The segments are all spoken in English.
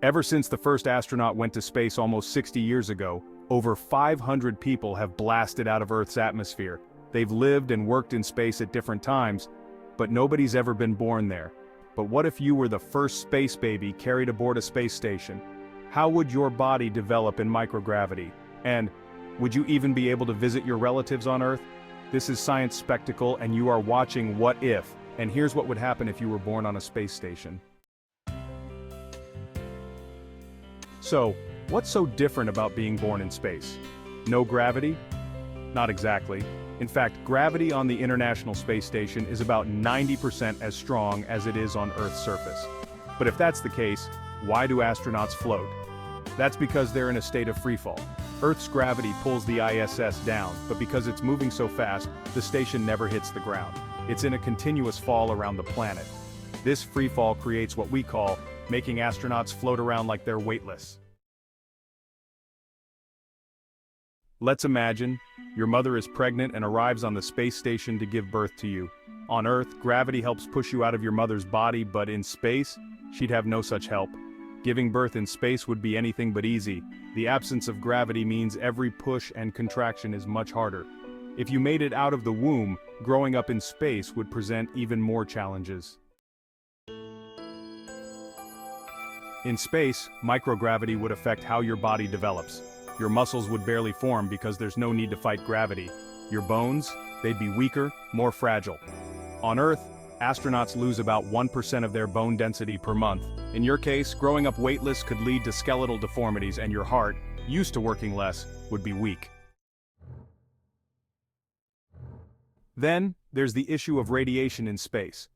Ever since the first astronaut went to space almost 60 years ago, over 500 people have blasted out of Earth's atmosphere. They've lived and worked in space at different times, but nobody's ever been born there. But what if you were the first space baby carried aboard a space station? How would your body develop in microgravity? And would you even be able to visit your relatives on Earth? This is Science Spectacle, and you are watching What If? And here's what would happen if you were born on a space station. So, what's so different about being born in space? No gravity? Not exactly. In fact, gravity on the International Space Station is about 90% as strong as it is on Earth's surface. But if that's the case, why do astronauts float? That's because they're in a state of freefall. Earth's gravity pulls the ISS down, but because it's moving so fast, the station never hits the ground. It's in a continuous fall around the planet. This freefall creates what we call making astronauts float around like they're weightless. Let's imagine your mother is pregnant and arrives on the space station to give birth to you. On Earth, gravity helps push you out of your mother's body, but in space, she'd have no such help. Giving birth in space would be anything but easy. The absence of gravity means every push and contraction is much harder. If you made it out of the womb, growing up in space would present even more challenges. In space, microgravity would affect how your body develops. Your muscles would barely form because there's no need to fight gravity. Your bones, they'd be weaker, more fragile. On Earth, astronauts lose about 1% of their bone density per month. In your case, growing up weightless could lead to skeletal deformities, and your heart, used to working less, would be weak. Then, there's the issue of radiation in space.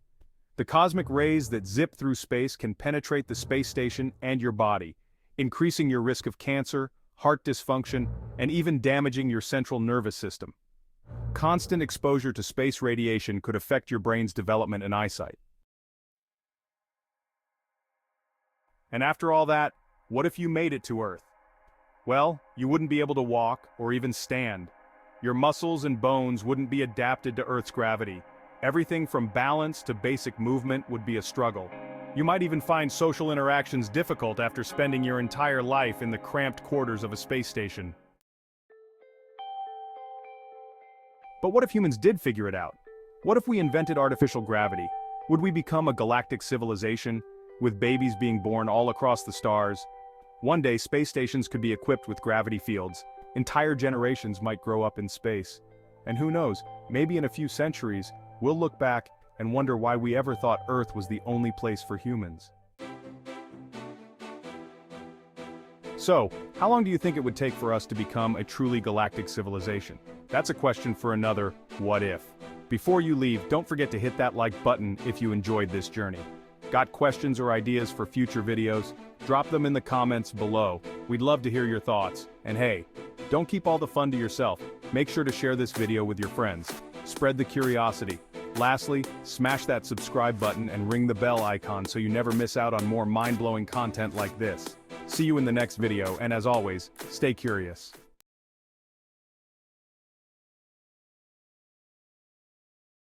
The cosmic rays that zip through space can penetrate the space station and your body, increasing your risk of cancer, heart dysfunction, and even damaging your central nervous system. Constant exposure to space radiation could affect your brain's development and eyesight. And after all that, what if you made it to Earth? Well, you wouldn't be able to walk or even stand. Your muscles and bones wouldn't be adapted to Earth's gravity. Everything from balance to basic movement would be a struggle. You might even find social interactions difficult after spending your entire life in the cramped quarters of a space station. But what if humans did figure it out? What if we invented artificial gravity? Would we become a galactic civilization, with babies being born all across the stars? One day, space stations could be equipped with gravity fields. Entire generations might grow up in space. And who knows, maybe in a few centuries, we'll look back and wonder why we ever thought Earth was the only place for humans. So, how long do you think it would take for us to become a truly galactic civilization? That's a question for another What If? Before you leave, don't forget to hit that like button if you enjoyed this journey. Got questions or ideas for future videos? Drop them in the comments below. We'd love to hear your thoughts. And hey, don't keep all the fun to yourself. Make sure to share this video with your friends. Spread the curiosity. Lastly, smash that subscribe button and ring the bell icon so you never miss out on more mind-blowing content like this. See you in the next video, and as always, stay curious.